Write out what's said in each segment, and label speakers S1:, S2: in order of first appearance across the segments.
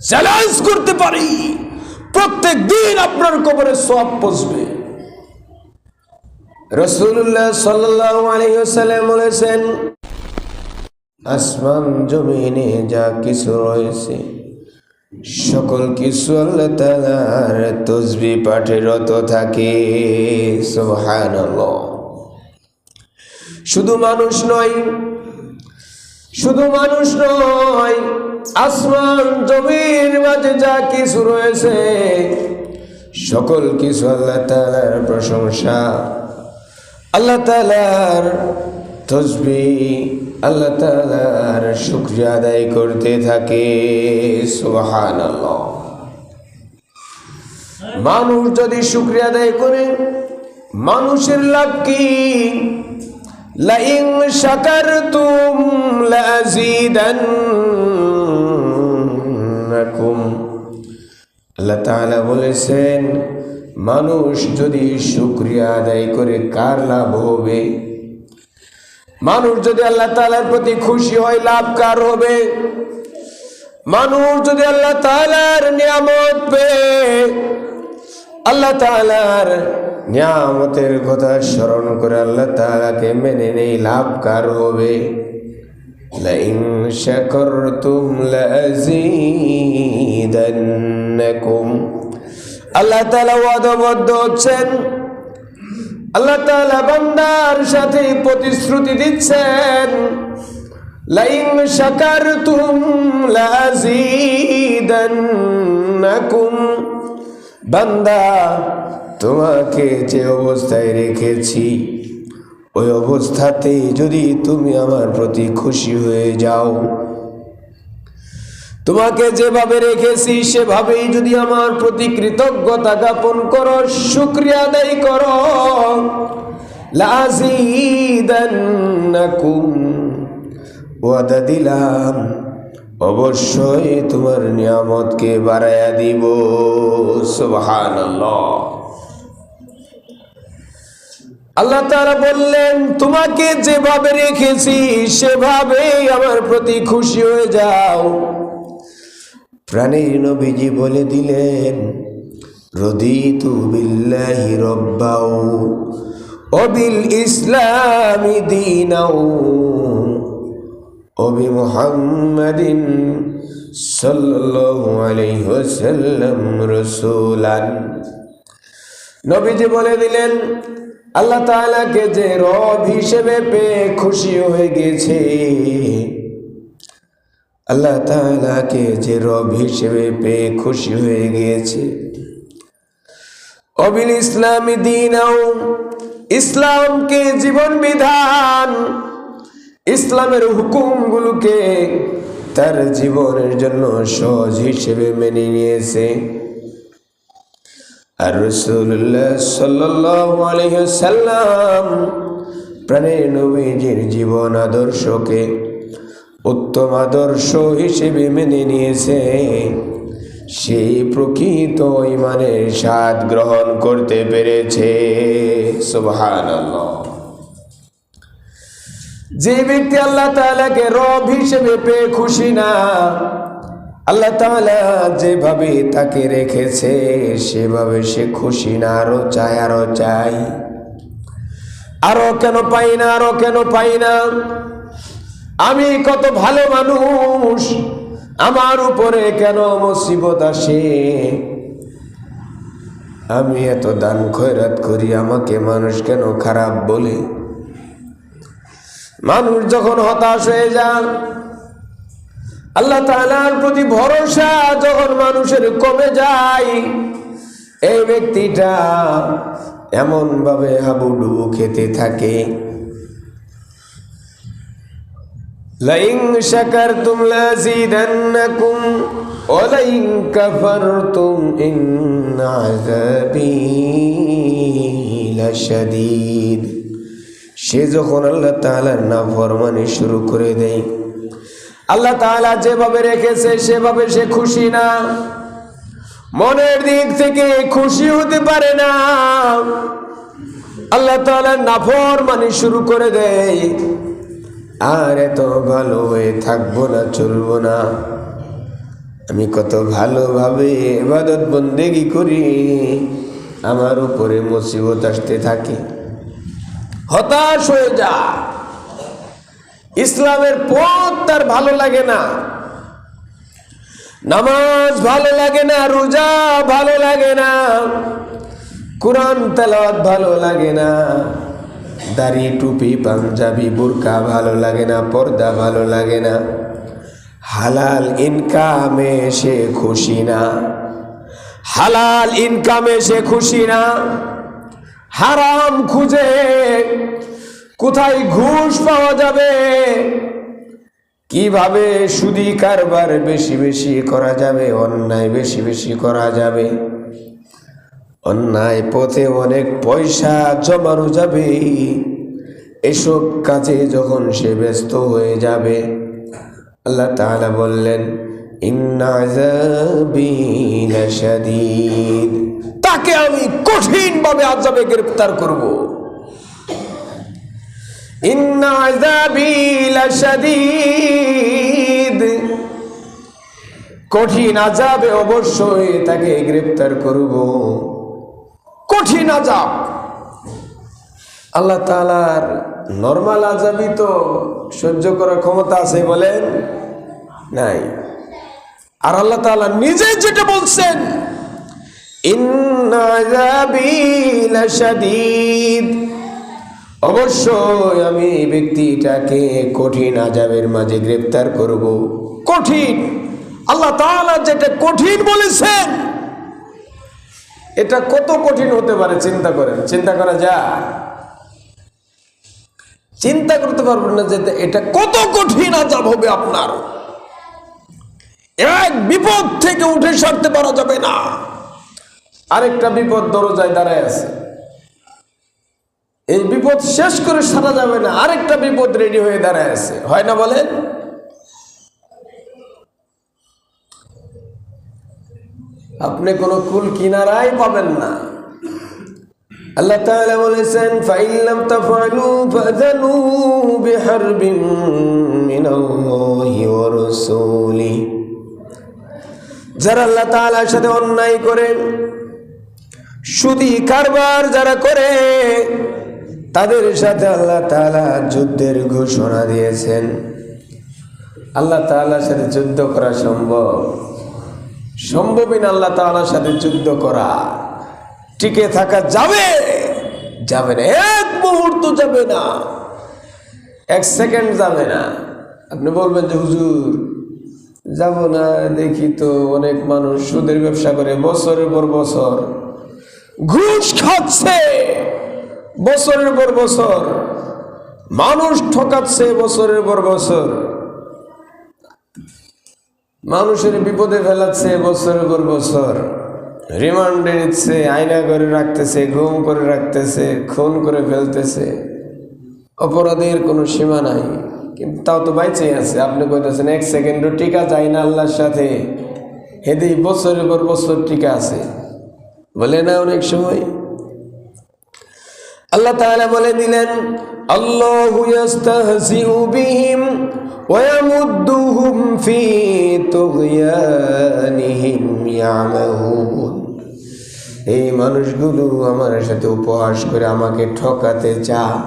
S1: Challenge করতে পারি, প্রত্যেক দিন আপনার কবরে সওয়াব পৌঁছবে। রাসূলুল্লাহ সাল্লাল্লাহু আলাইহি ওয়াসাল্লাম বলেছেন, আসমান জমিনে যা কিছু রয়েছে সকল কিছু আল্লাহ তাআলার তাসবিহ পাঠে রত থাকে। সুবহানাল্লাহ। শুধু মানুষ নয়, আসমান জমির মাঝে যা কিছু রয়েছে সকল কিছু আল্লাহ তাআলার প্রশংসা, আল্লাহ তাআলার তাসবিহ, আল্লাহ তাআলার শুকরিয়া আদায় করতে থাকে। সুবহানাল্লাহ। মানুষ যদি শুকরিয়া আদায় করে, মানুষের লাভ কি? লাইন শাকারতুম লাযীদান্নাকুম। আল্লাহ তাআলা বলেছেন, মানুষ যদি শুকরিয়া আদায় করে কার লাভ হবে? মানুষ যদি আল্লাহ তাআলার প্রতি খুশি হয়, লাভ কার হবে? মানুষ যদি আল্লাহ তাআলার নিয়ামত পেয়ে আল্লাহ তাআলার নিয়ামতের কথা স্মরণ করে আল্লাহ তাআলাকে মেনে নেই, লাভ কার হবে? লাইন শাকারতুম লাযীদান্নাকুম। আল্লাহ তাআলা ওয়াদাবদ্ধ হচ্ছেন, আল্লাহ তাআলা বান্দার সাথে প্রতিশ্রুতি দিচ্ছেন, লাইন শাকারতুম লাযীদান্নাকুম। বান্দা, তোমাকে যে অবস্থায় রেখেছি ওই অবস্থাতেই যদি তুমি আমার প্রতি খুশি হয়ে যাও, তোমাকে যেভাবে রেখেছি সেভাবেই যদি আমার প্রতি কৃতজ্ঞতা জ্ঞাপন করো, শুকরিয়া আদায় করো, লাযীদান্নাকুম, ওয়াদা দিলাম অবশ্যই তোমার নিয়ামতকে বাড়ায়া দিব। সুবহানাল্লাহ। আল্লাহ তাআলা বললেন, তোমাকে যেভাবে রেখেছি সেভাবেই আমার প্রতি খুশি হয়ে যাও। প্রাণের নবীজি বলে দিলেন, রদিতু বিল্লাহি রাব্বাও ওয়া বিল ইসলামি দীনাও ওয়া বি মুহাম্মাদিন সাল্লাল্লাহু আলাইহি ওয়াসাল্লাম রাসূলান। নবীজি বলে দিলেন, আল্লাহ তাআলাকে যে রব হিসেবে পেয়ে খুশি হয়ে গেছে, আল্লাহ তাআলাকে যে রব হিসেবে পেয়ে খুশি হয়ে গিয়েছে, অবিল ইসলামি দীনাও, ইসলামকে জীবন বিধান, ইসলামের হুকুমগুলোকে তার জীবনের জন্য সহজ হিসেবে মেনে নিয়েছে। আর রাসূলুল্লাহ সাল্লাল্লাহু আলাইহি ওয়াসাল্লাম প্রাণের নবীজির জীবন আদর্শকে উত্তম আদর্শ হিসেবে মেনে নিয়েছে। সেই প্রকৃত ঈমানের স্বাদ গ্রহণ করতে পেরেছে। সুবহানাল্লাহ। যে ব্যক্তি আল্লাহ তাআলাকে রব হিসেবে পেয়ে খুশি না, আল্লাহ তাআলা যেভাবে তাকে রেখেছে সেভাবে সে খুশি না, আরো চায়, আরো কেন পাই না, আমি কত ভালো মানুষ, আমার উপরে কেন মুসিবত আসে, আমি এত দান খয়রাত করি, আমাকে মানুষ কেন খারাপ বলে। মানুষ যখন হতাশ হয়ে যায়, আল্লাহ তাআলার প্রতি ভরসা যখন মানুষের কমে যায়, এই ব্যক্তিটা এমন ভাবে হাবুডুবু খেতে থাকে। লাইন শাকারতুম লাযীদান্নাকুম ওয়া লাইন কাফারতুম ইন্না আযাবী লাশাদীদ। সে যখন আল্লাহ তাআলার নাফরমানি শুরু করে দেয়, আল্লাহ তাআলা যেভাবে রেখেছে সেভাবে সে খুশি না, মনের দিক থেকে খুশি হতে পারে না, আল্লাহ তাআলার নাফরমানি শুরু করে দেয়, আর এত ভালো হয়ে থাকবো না, চলবো না। আমি কত ভালোভাবে ইবাদত বন্দেগি করি, আমার উপরে মুসিবত আসতে থাকে। হতাশ হয়ে যা। ইসলামের পথ তার ভালো লাগে না, নামাজ ভালো লাগে না, রোজা ভালো লাগে না, কোরআন তেলাওয়াত ভালো লাগে না, দাড়ি টুপি পাঞ্জাবি বোরকা ভালো লাগে না, পর্দা ভালো লাগে না, হালাল ইনকামে সে খুশি না, হালাল ইনকামে সে খুশি না, হারাম খুঁজে কোথায় ঘুষ পাওয়া যাবে, কিভাবে সুদি কারবার বেশি বেশি করা যাবে, অন্যায় বেশি বেশি করা যাবে, অন্যায় পথে অনেক পয়সা জমানো যাবে, এসব কাজে যখন সে ব্যস্ত হয়ে যাবে, আল্লাহ তাআলা বললেন ইন্না আযাবি লাশাদীদ, তাকে আমি কঠিনভাবে আযাবে গ্রেফতার করব। ইন্না আযাবি লাশাদীদ, কঠিন আযাবে অবশ্যই তাকে গ্রেফতার করব। কঠিন আযাব, আল্লাহ তাআলার নরমাল আযাবই তো সহ্য করার ক্ষমতা আছে বলেন? নাই। আর আল্লাহ তাআলা নিজে যেটা বলছেন ইন্না আযাবি লাশাদীদ, অবশ্যই আমি এই ব্যক্তিটাকে কঠিন আযাবের মাঝে গ্রেফতার করব। কঠিন, আল্লাহ তাআলা যেটা কঠিন বলেছেন এটা কত কঠিন হতে পারে চিন্তা করেন। চিন্তা করা যায়? চিন্তা করতে পারবেন না যে এটা কত কঠিন আযাব হবে আপনার। এক বিপদ থেকে উঠে সরতে পারা যাবে না, আরেকটা বিপদ দরজায় দাঁড়ায় আছে। এই বিপদ শেষ করে সারা যাবে না, আরেকটা বিপদ রেডি হয়ে দাঁড়ায় আছে। হয় না বলেন? আপনি কোনো কুল কিনারাই পাবেন না। আল্লাহ তাআলা বলেছেন ফাইন লাম তাফআলু ফাযানু বিহারবিন মিনাল্লাহি ওয়া রাসূলি, যারা আল্লাহ তাআলার সাথে অন্যায় করে, সুদি কারবার যারা করে, তাদের সাথে আল্লাহ তাআলা যুদ্ধের ঘোষণা দিয়েছেন। আল্লাহ তাআলার সাথে যুদ্ধ করা সম্ভব? সম্ভবই না আল্লাহ তাআলার সাথে যুদ্ধ করা। টিকে থাকা যাবে? যাবে না, এক মুহূর্ত যাবে না, এক সেকেন্ড যাবে না। আপনি বলবেন যে হুজুর যাব না, দেখি তো অনেক মানুষ সুদের ব্যবসা করে বছরের পর বছর, ঘুষ খাচ্ছে বছরের পর বছর, মানুষ ঠকাচ্ছে বছরের পর বছর, মানুষের বিপদে ফেলাচ্ছে বছরের পর বছর, রিমান্ডে নিচ্ছে, আয়না করে রাখতেছে, গুম করে রাখতেছে, খুন করে ফেলতেছে, অপরাধের কোনো সীমা নাই, কিন্তু তাও তো বাইচে আছে। আপনি কইতেছেন এক সেকেন্ডও টিকা যায় না আল্লাহর সাথে, হেদি বছরের পর বছর টিকা আছে বলে না। অনেক সময় আল্লাহ তাআলা বলে দিলেন আল্লাহু ইস্তাহজিউ বিহিম ওয়া ইয়ামুদ্দুহুম ফি তুগয়ানিহিম ইয়ামাহুন, এই মানুষগুলো আমার সাথে উপহাস করে আমাকে ঠকাতে চায়,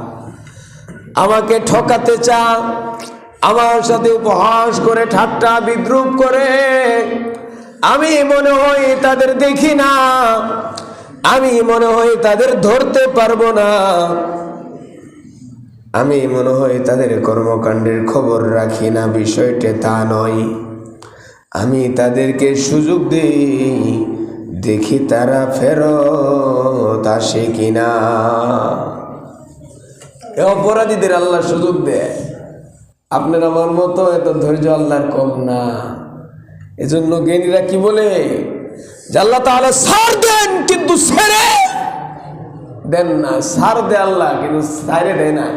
S1: আমাকে ঠকাতে চায়, আমার সাথে উপহাস করে ঠাট্টা বিদ্রুপ করে। আমি মনে হয় তাদের দেখি না, আমি মনে হয় তাদের ধরতে পারবো না, আমি মনে হয় তাদের কর্মকাণ্ডের খবর রাখি না। বিষয়টা তা নয়, আমি তাদেরকে সুযোগ দিই, দেখি তারা ফেরত আসে কিনা। অপরাধীদের আল্লাহ সুযোগ দেয়। আপনার আমার মতো এত ধৈর্য আল্লাহর কম না। এজন্য জ্ঞানীরা কি বলে যে আল্লাহ তাআলা ছাড় দেন কিন্তু ছেড়ে দেন না। ছাড় দে আল্লাহ, কিন্তু ছাড়ে দেয় না।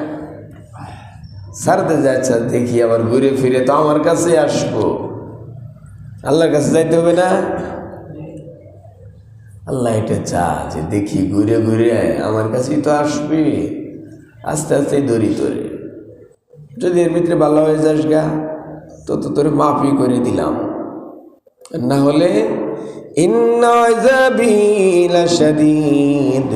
S1: ছাড়তে যাচ্ছে, দেখি আবার ঘুরে ফিরে তো আমার কাছে আসবো। আল্লাহর কাছে যাইতে হবে না? আল্লাহ এটা চা যে দেখি ঘুরে ঘুরে আমার কাছেই তো আসবি, আস্তে আস্তে ধরি তোরে, যদি এর ভিতরে ভালো হয়ে যাস গা তো তোরে মাফই করে দিলাম। না হলে ইন্না আযাবি লাশাদীদ,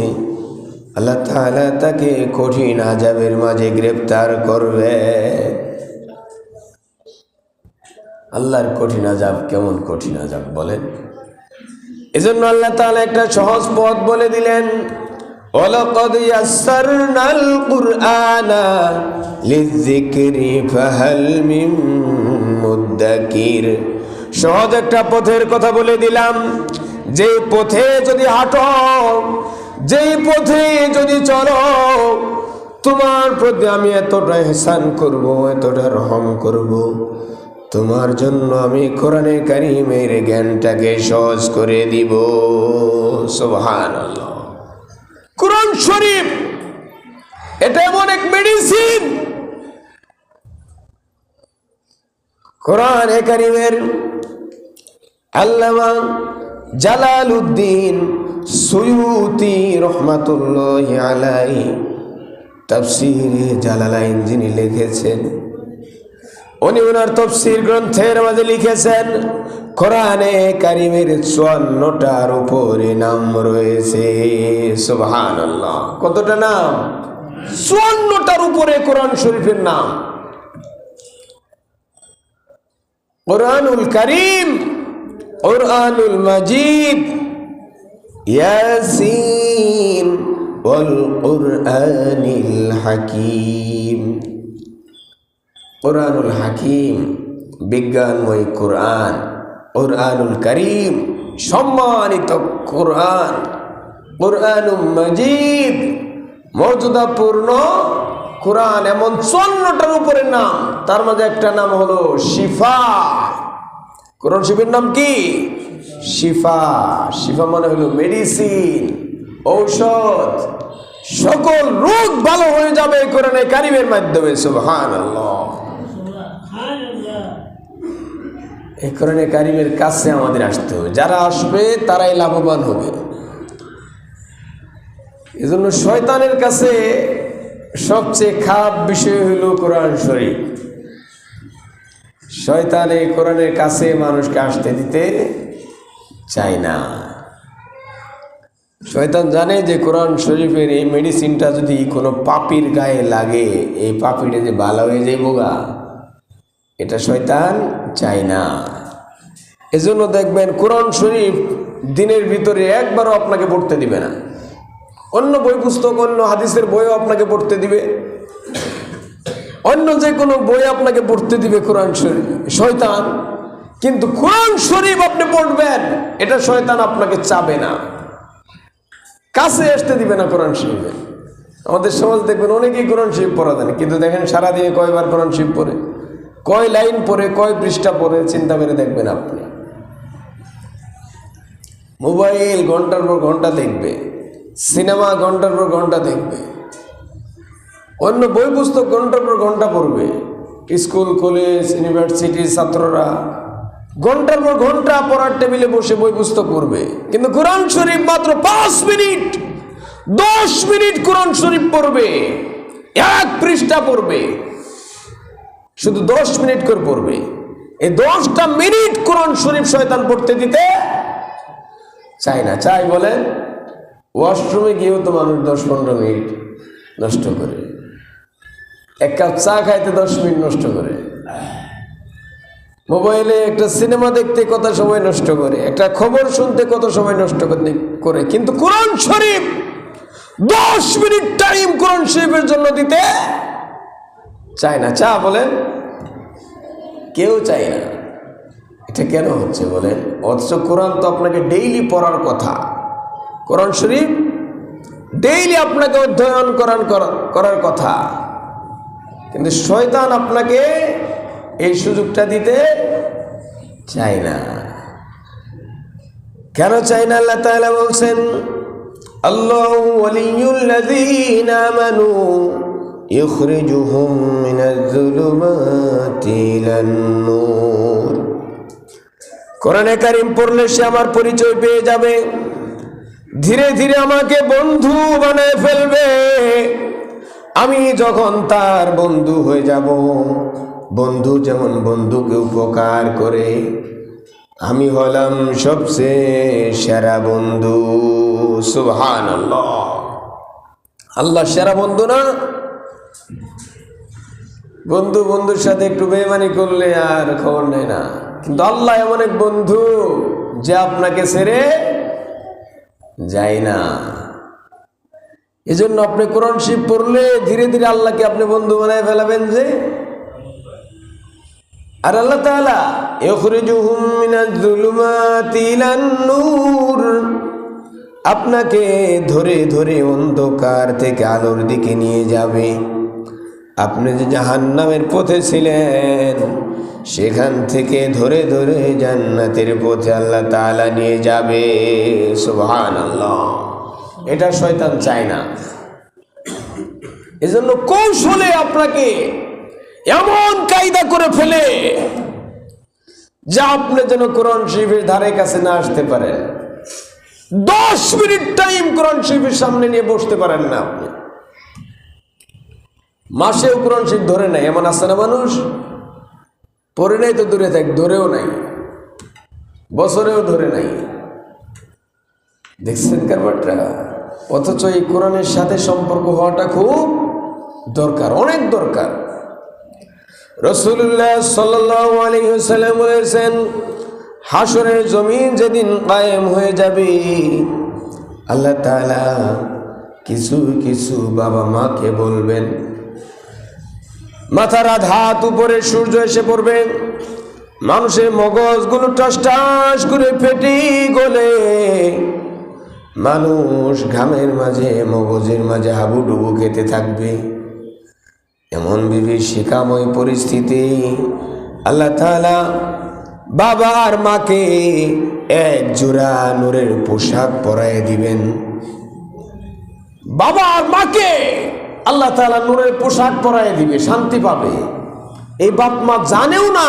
S1: আল্লাহ তাআলা তাকে কঠিন আযাবের মাঝে গ্রেফতার করবে। আল্লাহর কঠিন আযাব কেমন কঠিন আযাব বলেন? এজন্য আল্লাহ তাআলা একটা সহজ পথ বলে দিলেন, ওয়ালাকাদ ইয়াসসারনাল কুরআনা লিযিকরি ফাহাল মিন মুদ্দাকির। সহজ একটা পথের কথা বলে দিলাম, যে পথে যদি হাঁটো, যেই পথে যদি চলো, তোমার প্রতি আমি এতটা ইহসান করব, এতটা রহম করব, তোমার জন্য আমি কোরআনে কারীমের জ্ঞানটাকে সহজ করে দিব। সুবহানাল্লাহ। কোরআন শরীফ এটা এমন এক মেডিসিন। কোরআনে কারীমের আল্লামা জালালউদ্দিন সুয়ুতি রহমাতুল্লাহি আলাইহি তাফসীরে জালালাইন যিনি লিখেছেন, উনি ওনার তাফসীর গ্রন্থের মধ্যে লিখেছেন কোরআনে কারীমের 54টার উপরে নাম রয়েছে। সুবহানাল্লাহ। কতটা নাম? 54টার উপরে কোরআন শরীফের নাম। কোরআনুল কারীম, কোরআনুল মাজিদ, ইয়াসিন ওয়াল কোরআনিল হাকীম। কোরআনুল হাকীম বিজ্ঞানময় কোরআন, কোরআনুল কারীম সম্মানিত কোরআন, কোরআনুল মাজিদ মর্যাদাপূর্ণ কোরআন। এমন 54টার উপরে নাম, তার মধ্যে একটা নাম হলো শিফা। কোরআন শরীফের নাম কি? শিফা। শিফা মানে হলো মেডিসিন, ঔষধ। সকল রোগ ভালো হয়ে যাবে কোরআনে কারীমের মাধ্যমে। সুবহানাল্লাহ। এই কোরআনে কারীমের কাছে আমাদের আসতে হবে, যারা আসবে তারাই লাভবান হবে। এজন্য শয়তানের কাছে সবচেয়ে খারাপ বিষয় হলো কোরআন শরীফ। শয়তান এই কোরআনের কাছে মানুষকে আসতে দিতে চায় না। শয়তান জানে যে কোরআন শরীফের এই মেডিসিনটা যদি কোনো পাপীর গায়ে লাগে, এই পাপীটা যে ভালো হয়ে যাইব গা, এটা শয়তান চায় না। এজন্য দেখবেন কোরআন শরীফ দিনের ভিতরে একবারও আপনাকে পড়তে দিবে না। অন্য বই পুস্তক, অন্য হাদিসের বইও আপনাকে পড়তে দিবে, অন্য যে কোনো বই আপনাকে পড়তে দিবে কোরআন শরীফ শয়তান, কিন্তু কোরআন শরীফ আপনি পড়বেন এটা শয়তান আপনাকে চাবে না, কাছে আসতে দিবে না কোরআন শরীফে। আমাদের সমাজ দেখবেন অনেকেই কোরআন শরীফ পড়া জানে, কিন্তু দেখেন সারা দিয়ে কয়বার কোরআন শরীফ পড়ে, কয় লাইন পড়ে, কয় পৃষ্ঠা পড়ে, চিন্তা করে দেখবেন আপনি। মোবাইল ঘন্টার পর ঘন্টা দেখবে, সিনেমা ঘন্টার পর ঘন্টা দেখবে, অন্য বই পুস্তক ঘন্টার পর ঘন্টা পড়বে। স্কুল, কলেজ, ইউনিভার্সিটির ছাত্ররা ঘন্টার পর ঘন্টা পড়ার টেবিলে বসে বই পুস্তক পড়বে, কিন্তু কোরআন শরীফ মাত্র 5 মিনিট 10 মিনিট কোরআন শরীফ পড়বে, এক পৃষ্ঠা পড়বে, শুধু 10 মিনিট করে পড়বে। এই 10টা মিনিট কোরআন শরীফ শয়তান পড়তে দিতে চায় না। চাই বলেন? ওয়াশরুমে গিয়েও তো মানুষ 10-15 মিনিট নষ্ট করে, এক কাপ চা খাইতে 10 মিনিট নষ্ট করে, মোবাইলে একটা সিনেমা দেখতে কত সময় নষ্ট করে, একটা খবর শুনতে কত সময় নষ্ট করে, কিন্তু কোরআন শরীফ 10 মিনিট টাইম কোরআন শরীফের জন্য দিতে চায় না। চা বলেন? কেউ চায় না। এটা কেন হচ্ছে বলেন? অথচ কোরআন তো আপনাকে ডেইলি পড়ার কথা, কোরআন শরীফ ডেইলি আপনাকে অধ্যয়ন করার কথা, কিন্তু শয়তান আপনাকে এই সুযোগটা দিতে চায় না। কেন চায় না? আল্লাহ তাআলা বলছেন, আল্লাহু ওয়ালিয়ুল্লাযীনা আমানু ইখরিজুহুম মিনাজ-যুলুমাতি ইলান-নূর। কোরআনে কারীম পড়লে সে আমার পরিচয় পেয়ে যাবে, ধীরে ধীরে আমাকে বন্ধু বানায় ফেলবে। আমি যখন তার বন্ধু হয়ে যাব, বন্ধু যেমন বন্ধুকে উপকার করে, আমি হলাম সবচেয়ে সেরা বন্ধু। সুবহানাল্লাহ। আল্লাহ সেরা বন্ধু না? বন্ধুর সাথে একটু বেঈমানি করলে আর খবর নেই না, কিন্তু আল্লাহ এমন এক বন্ধু যে আপনাকে ছেড়ে যায় না। এজন্য আপনি কোরআন শরীফ পড়লে ধীরে ধীরে আল্লাহকে আপনি বন্ধু বানায় ফেলাবেন যে। আর আল্লাহ তাআলা ইখরিজুহুম মিনাজ যুলুমাতি ইলান নূর, আপনাকে ধরে ধরে অন্ধকার থেকে আলোর দিকে নিয়ে যাবে। আপনি যে জাহান্নামের পথে ছিলেন সেখান থেকে ধরে ধরে জান্নাতের পথে আল্লাহ তাআলা নিয়ে যাবে। সুবহানাল্লাহ। এটা শয়তান চায় না। এজন্য কৌশলে আপনাকে এমন কায়দা করে ফেলে যা আপনি যেন কোরআন শরীফের ধারে কাছে না আসতে পারেন। 10 মিনিট টাইম কোরআন শরীফের সামনে নিয়ে বসতে পারেন না আপনি। মাসেও কোরআন শরীফ ধরে নাই এমন আছে না মানুষ? পড়ে নাই তো দূরে থাক, ধরেও নাই, বছরেও ধরে নাই। দেখছেন কারবারটা? অথচ এই কোরআনের সাথে সম্পর্ক হওয়াটা খুব দরকার, অনেক দরকার। রাসূলুল্লাহ সাল্লাল্লাহু আলাইহি ওয়াসাল্লাম বলেছেন, হাসরের জমিন যেদিন কায়েম হয়ে যাবে, আল্লাহ তাআলা কিছু কিছু বাবা মাকে বলবেন, মাথার আধাত উপরে সূর্য এসে পড়বে, মানুষের মগজগুলো টাস টাস করে ফেটে গলে মানুষ ঘামের মাঝে মগজের মাঝে হাবুডুবু খেতে থাকবে। এমন বিভীষিকাময় পরিস্থিতি আল্লাহ তাআলা বাবা আর মাকে এক জোড়া নূরের পোশাক পরায় দিবেন। বাবা আর মাকে আল্লাহ তাআলা নূরের পোশাক পরায় দিবে, শান্তি পাবে। এই বাপ মা জানেও না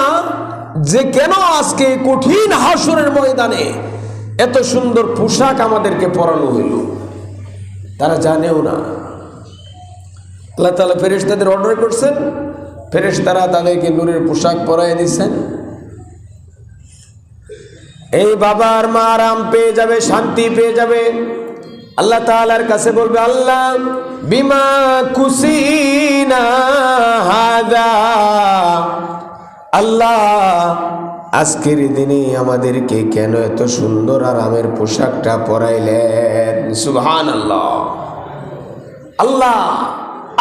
S1: যে কেন আজকে কঠিন হাসরের ময়দানে এত সুন্দর পোশাক আমাদেরকে পরানো হইল, তারা জানেও না। আল্লাহ তাআলা ফেরেশতাদের অর্ডার করছেন, ফেরেশতারা তাদেরকে নূরের পোশাক পরায় দিচ্ছেন। এই বাবা আর মা আরাম পেয়ে যাবে, শান্তি পেয়ে যাবে। আল্লাহ তাআলার কাছে বলবে, আল্লাহ বিমা কুসিনা হাদা, আল্লাহ আজকের দিনে আমাদেরকে কেন এত সুন্দর আরামের পোশাকটা পরাইলেন। সুবহানাল্লাহ। আল্লাহ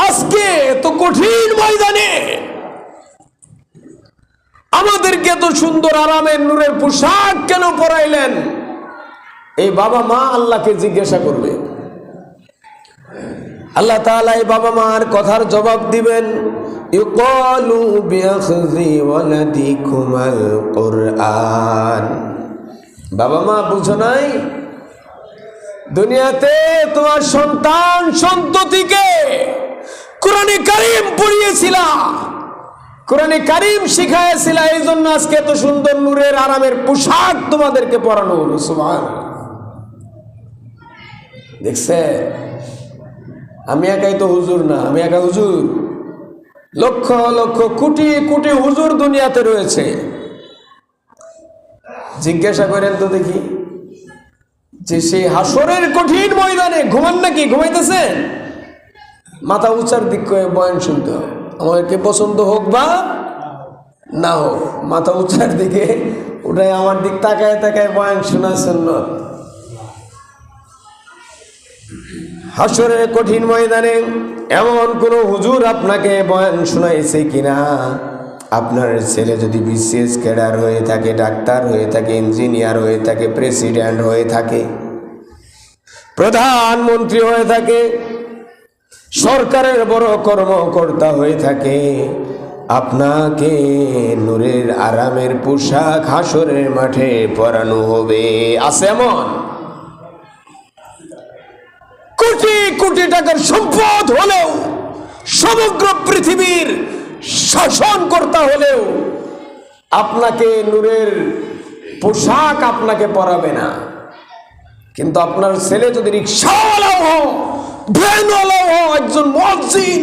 S1: আজকে এত কঠিন ময়দানে আমাদেরকে এত সুন্দর আরামের নূরের পোশাক কেন পরাইলেন? এই বাবা মা আল্লাহকে জিজ্ঞাসা করবে। আল্লাহ তাআলা এই বাবা মার কথার জবাব দিবেন, ইকালু বিআখযি ওয়ালাদিকুমাল কুরআন। বাবা মা বুঝো নাই, দুনিয়াতে তোমার সন্তান সন্ততিকে কোরআনে কারীম পড়িয়েছিলা, কোরআনে কারীম শিখাইছিলা, এই জন্য আজকে এত সুন্দর নূরের আরামের পোশাক তোমাদেরকে পরানো হলো। সুবহানাল্লাহ। দেখছে, আমি একাই তো হুজুর না, আমি একা হুজুর, লক্ষ লক্ষ কোটি কোটি হুজুর দুনিয়াতে রয়েছে। জিজ্ঞাসা করেন তো দেখি, যে সেই হাসরের কঠিন ময়দানে ঘুমান নাকি? ঘুমাইতেছেন? মাথা উঁচার দিক করে বয়ান শুনতে হবে। আমাদেরকে পছন্দ হোক বা না হোক, মাথা উঁচার দিকে ওটাই আমার দিক তাকায় তাকায় বয়ান শোনা সুন্নাত। হাসরের কঠিন ময়দানে এমন কোন হুজুর আপনাকে বয়ান শোনাইছে কিনা? আপনার ছেলে যদি বিসিএস ক্যাডার হয়ে থাকে, ডাক্তার হয়ে থাকে, ইঞ্জিনিয়ার হয়ে থাকে, প্রেসিডেন্ট হয়ে থাকে, প্রধানমন্ত্রী হয়ে থাকে, সরকারের বড় কর্মকর্তা হয়ে থাকে, আপনাকে নূরের আরামের পোশাক হাসরের মাঠে পরানো হবে। আছে এমন? কোটি কোটি টাকার সম্পদ হলেও, সমগ্র পৃথিবীর শাসনকর্তা হলেও আপনাকে নূরের পোশাক আপনাকে পরাবে না। কিন্তু আপনার ছেলে যদি রিক্সাওয়ালাও হোক, ভ্যানওয়ালাও হোক, একজন মুয়াজ্জিন,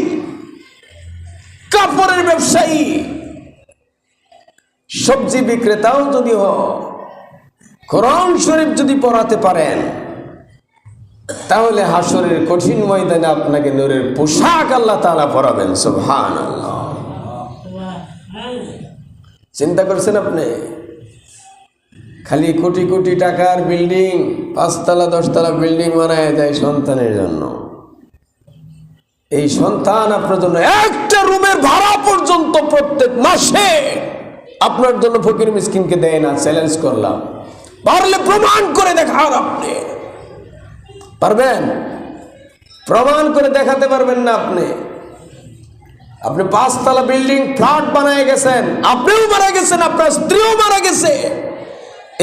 S1: কাপড়ের ব্যবসায়ী, সবজি বিক্রেতাও যদি হোক, কোরআন শরীফ যদি পড়াতে পারেন, তাহলে হাসরের কঠিন ময়দানে আপনাকে নূরের পোশাক আল্লাহ তাআলা পরাবেন। সুবহানাল্লাহ। চিন্তা করছেন আপনি? খালি কোটি কোটি টাকার বিল্ডিং, 5 তলা 10 তলা বিল্ডিং বানায় দেয় সন্তানের জন্য। এই সন্তান আপনার জন্য একটা রুমের ভাড়া পর্যন্ত প্রত্যেক মাসে আপনার জন্য ফকির মিসকিনকে দেয় না। চ্যালেঞ্জ করলাম, পারলে প্রমাণ করে দেখান। আপনি পারবেন? প্রমাণ করে দেখাতে পারবেন না। আপনি 5 তলা বিল্ডিং ফ্ল্যাট বানায় গেছেন, আপনিও মারা গেছেন, আপনার স্ত্রীও মারা গেছে।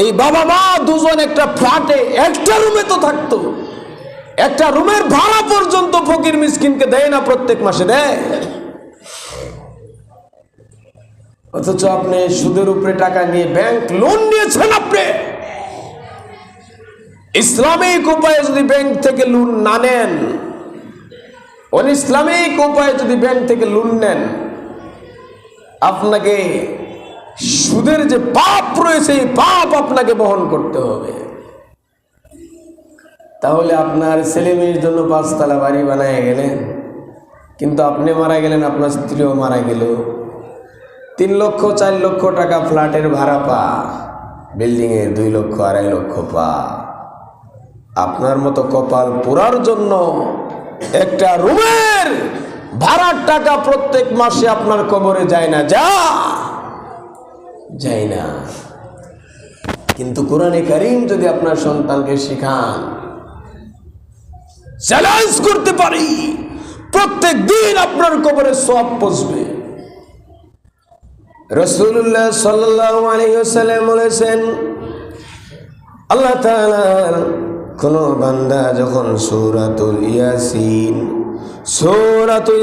S1: এই বাবা মা দুজন একটা ফ্ল্যাটে একটা রুমে তো থাকতো, একটা রুমের ভাড়া পর্যন্ত ফকির মিসকিনকে দেয় না, প্রত্যেক মাসে দেয়। অথচ আপনি সুদের উপরে টাকা নিয়ে ব্যাংক লোন নিয়েছেন। আপনি ইসলামিক উপায়ে যদি ব্যাংক থেকে লোন না নেন, ইসলামিক উপায়ে যদি ব্যাংক থেকে লোন নেন, আপনাকে সুদের যে পাপ রয়েছে এই পাপ আপনাকে বহন করতে হবে। তাহলে আপনার ছেলে মেয়ের জন্য 5 তলা বাড়ি বানায় গেলেন, কিন্তু আপনি মারা গেলেন, আপনার স্ত্রীও মারা গেল। 3 লক্ষ 4 লক্ষ টাকা ফ্ল্যাটের ভাড়া পা, বিল্ডিংয়ে 2 লক্ষ 2.5 লক্ষ পা। আপনার মতো কপাল পোড়ার জন্য একটা রুমের ভাড়ার টাকা প্রত্যেক মাসে আপনার কবরে যায় না, যায় না। কিন্তু কোরআনে কারীম যদি আপনার সন্তানকে শিখান, চ্যালেঞ্জ করতে পারি, প্রত্যেক দিন আপনার কবরে সওয়াব পৌঁছবে। রাসূলুল্লাহ সাল্লাল্লাহু আলাইহি ওয়াসাল্লাম বলেছেন, আল্লাহ তাআলার কোন বান্দা যখন সূরাতুল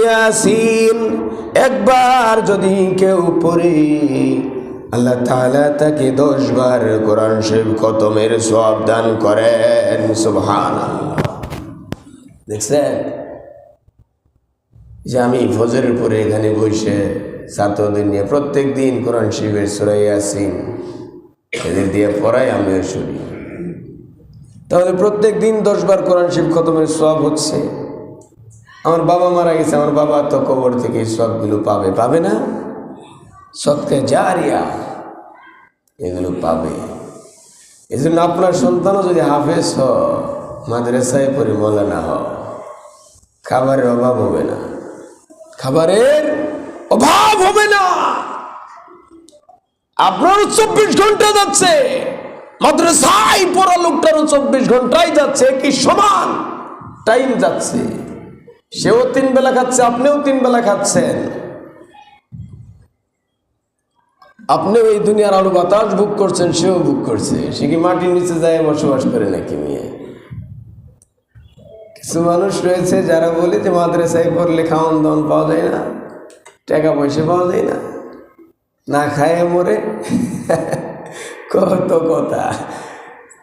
S1: ইয়াসিন একবার যদি কেউ পড়ে, আল্লাহ তাআলা তাকে 10 বার কোরআন শরীফ খতমের সওয়াব দান করেন। সুবহানাল্লাহ। দেখছেন যে আমি ফজরের পরে এখানে বসে ছাত্রদের নিয়ে প্রত্যেক দিন কোরআন শরীফের সূরা ইয়াসিন এদের দিয়ে পড়াই, আমিও শুনি। তাহলে প্রত্যেক দিন 10 বার কোরআন শরীফ খতমের সওয়াব হচ্ছে। আমার বাবা মারা গেছে, আমার বাবা তো কবর থেকে সবগুলো পাবে না? সদকা জারিয়া এগুলো পাবে। এই জন্য আপনার সন্তানও যদি হাফেজ মাদ্রাসায় পড়ে মৌলানা খাবারের অভাব হবে না, খাবারের অভাব হবে না। আপনারও 24 ঘন্টা যাচ্ছে, মাদ্রাসায় পড়া লোকটারও 24 ঘন্টাই যাচ্ছে, কি সমান টাইম যাচ্ছে। সেও 3 বেলা খাচ্ছে, আপনিও 3 বেলা খাচ্ছেন। আপনিও এই দুনিয়ার আলো বাতাস ভোগ করছেন, সেও ভোগ করছে। সে কি মাটির নিচে যায় বসবাস করে নাকি? নিয়ে কিছু মানুষ রয়েছে যারা বলে যে মাদ্রাসায় পড়লে খাওয়ান দাওয়ান পাওয়া যায় না, টাকা পয়সা পাওয়া যায় না, না খায় মরে। কত কথা।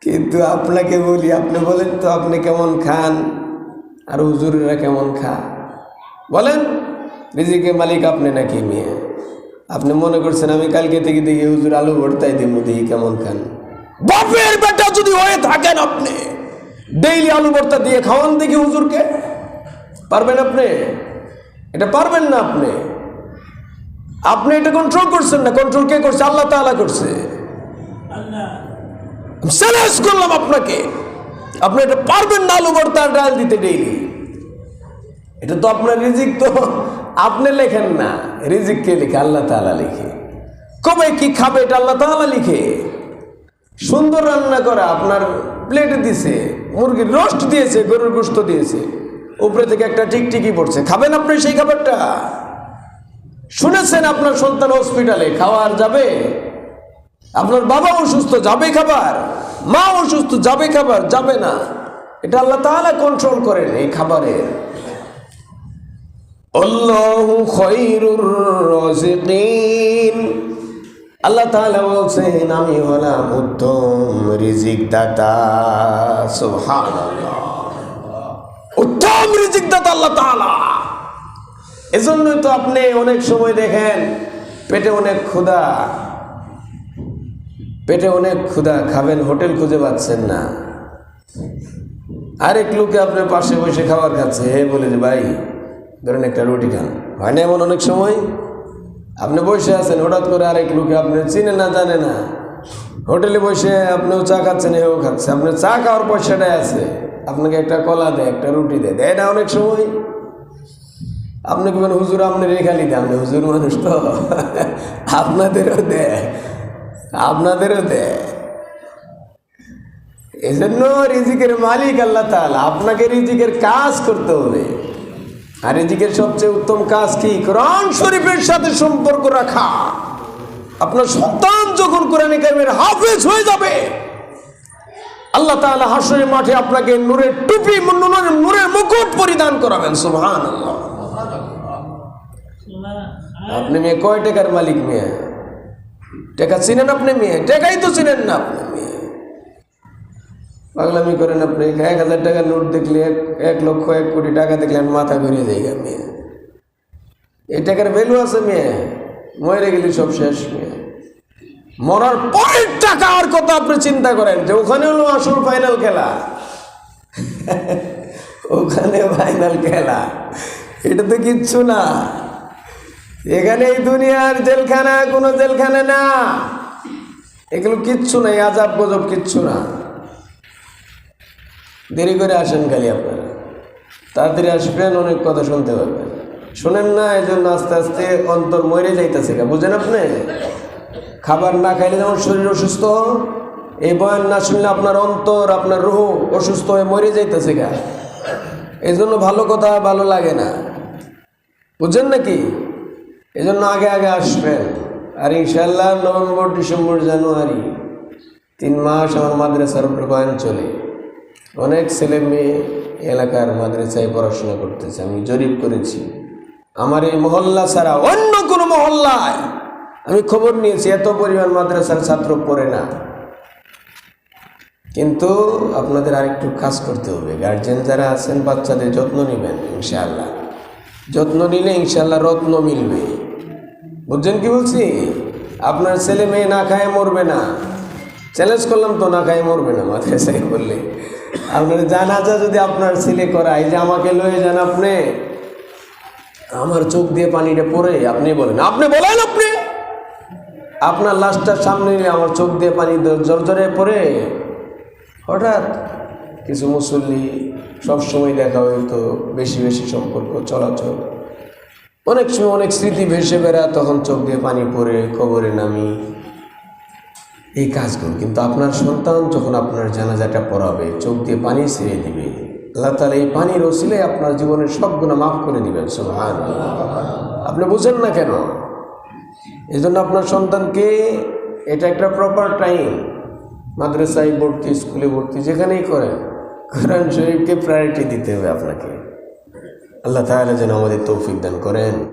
S1: কিন্তু আপনাকে বলি, আপনি বলেন তো আপনি কেমন খান আর হুজুরেরা কেমন বলেন? রিজিকের মালিক আপনি নাকি? মেয়ে আপনি মনে করছেন আমি কালকে থেকে দেখি হুজুর আলু ভর্তাই দিব, দেখি কেমন খান। বাপের বেটা যদি হয়ে থাকেন, আপনি ডেইলি আলু ভর্তা দিয়ে খাওয়ান দেখি হুজুরকে, পারবেন আপনি? এটা পারবেন না। আপনি এটা কন্ট্রোল করছেন না। কন্ট্রোল কে করছে? আল্লাহ তাআলা করছে। চ্যালেঞ্জ করলাম আপনাকে, আপনি এটা পারবেন না আলু ভর্তা ডাল দিতে ডেইলি। এটা তো আপনার রিজিক, তো আপনি লেখেন না, রিজিক কে লিখে? আল্লাহ তাআলা লিখে। কবে কি খাবে এটা আল্লাহ তাআলা লিখে। সুন্দর রান্না করা আপনার প্লেটে দিছে, মুরগির রোস্ট দিয়েছে, গরুর গোশত দিয়েছে, উপরে থেকে একটা টিকটিকি পড়ছে, খাবেন আপনি সেই খাবারটা? শুনেছেন আপনার সন্তান হসপিটালে, খাওয়ার যাবে? আপনার বাবা অসুস্থ, যাবে খাবার? মা অসুস্থ, যাবে খাবার? যাবে না। এটা আল্লাহ তাআলা কন্ট্রোল করেন এই খাবারের। আল্লাহু খায়রুর রাযিকিন। আল্লাহ তাআলা বলছেন আমি হলাম উত্তম রিজিক দাতা। সুবহানাল্লাহ। উত্তম রিজিক দাতা আল্লাহ তাআলা। এজন্যই তো আপনি অনেক সময় দেখেন পেটে অনেক ক্ষুধা, পেটে অনেক ক্ষুধা, খাবেন হোটেল খুঁজে পাচ্ছেন না, আরেক লোকে আপনার পাশে বসে খাবার খাচ্ছে, হে বলে যে ভাই ধরেন একটা রুটি খান। হয় না এমন অনেক সময়? আপনি বসে আছেন, হঠাৎ করে আরেক লোকে আপনি চিনে না জানে না হোটেলে বসে আপনিও চা খাচ্ছেন, এও খাচ্ছে, আপনার চা খাওয়ার পয়সাটাই আছে, আপনাকে একটা কলা দেয়, একটা রুটি দেয়, দেয় না অনেক সময়? আপনি কি বলেন হুজুর আপনি রেখালি দেন, আপনি হুজুর মানুষ তো আপনাদেরও দেয়, আপনাদেরও দেয়। এই জন্য রিজিকের মালিক আল্লাহ তাআলা, আপনাকে রিজিকের কাজ করতে হবে। আর রিজিকের সবচেয়ে উত্তম কাজ কি? কোরআন শরীফের সাথে সম্পর্ক রাখা। আপনার সন্তান যখন কোরআনে কারিমের হাফেজ হয়ে যাবে, আল্লাহ তাআলা হাশরের মাঠে আপনাকে নূরের টুপি, নূরের মুকুট পরিধান করাবেন। সুবহানাল্লাহ। আপনি মেয়ে কয় টাকার মালিক? মেয়ে টাকা চিনেন আপনি? মেয়ে টাকাই তো চিনেন না আপনি। মেয়ে পাগলামি করেন আপনি। 1000 টাকার নোট দেখলে, 1 লক্ষ 1 কোটি টাকা দেখলে মাথা ঘুরিয়ে যায়। মেয়ে এই টাকার ভ্যালু আছে? মেয়ে মরে গেলে সব শেষ। মেয়ে মরার পরের টাকার কথা আপনি চিন্তা করেন যে ওখানে হলো আসল ফাইনাল খেলা। ওখানে ফাইনাল খেলা, এটা তো কিচ্ছু না। এখানে এই দুনিয়ার জেলখানা কোনো জেলখানা না, এগুলো কিচ্ছু নাই, আজাব গজব কিচ্ছু না। দেরি করে আসেন খালি আপনারা, তাড়াতাড়ি আসবেন, অনেক কথা শুনতে পারবেন। শোনেন না, এই জন্য আস্তে আস্তে অন্তর মরে যাইতেছে। বুঝেন আপনি? খাবার না খাইলে যেমন শরীর অসুস্থ, এই বয়ান না শুনলে আপনার অন্তর, আপনার রুহ অসুস্থ হয়ে মরে যাইতেছে গা। এই জন্য ভালো কথা ভালো লাগে না, বুঝছেন নাকি? এই জন্য আগে আগে আসবেন। আর ইনশাআল্লাহ নভেম্বর, ডিসেম্বর, জানুয়ারি 3 মাস আমার মাদ্রাসার উপরে বয়ান চলে। অনেক ছেলে মেয়ে এলাকার মাদ্রাসায় পড়াশোনা করতেছে। আমি জরিপ করেছি, আমার এই মহল্লা ছাড়া অন্য কোনো মহল্লায় আমি খবর নিয়েছি এত পরিমাণ মাদ্রাসার ছাত্র পড়ে না। কিন্তু আপনাদের আরেকটু কাজ করতে হবে। গার্জেন যারা আছেন বাচ্চাদের যত্ন নেবেন। ইনশাআল্লাহ যত্ন নিলে ইনশাআল্লাহ রত্ন মিলবে। বুঝছেন কি বলছি? আপনার ছেলে মেয়ে না খায় মরবে না। চ্যালেঞ্জ করলাম তো, না খায় মরবে না মাদ্রাসায় বললে। আপনার জানাজা যদি আপনার ছেলে করায়, যে আমাকে লয়ে যান আপনি, আমার চোখ দিয়ে পানিটা পড়ে, আপনি বলেন, আপনি বলেন, আপনি আপনার লাশটার সামনে নিলে আমার চোখ দিয়ে পানি জর্জরে পড়ে। হঠাৎ কিছু মুসল্লি সবসময় দেখা হইতো, বেশি বেশি সম্পর্ক চলাচল, অনেক সময় অনেক স্মৃতি ভেসে বেড়া, তখন চোখ দিয়ে পানি পড়ে কবরে নামি, এই কাজ করুন। কিন্তু আপনার সন্তান যখন আপনার জানাজাটা পড়াবে, চোখ দিয়ে পানি ছেড়ে দিবে, আল্লাহ তাআলা এই পানির ওসিলায় আপনার জীবনের সব গুনাহ মাফ করে দিবেন। সুবহানাল্লাহ। আপনি বুঝেন না কেন? এই জন্য আপনার সন্তানকে, এটা একটা প্রপার টাইম, মাদ্রাসায় ভর্তি, স্কুলে ভর্তি, যেখানেই করেন, কোরআন শরীফকে প্রায়োরিটি দিতে হবে আপনাকে। আল্লাহ তাআলা যেন আমাদের তৌফিক দান করেন।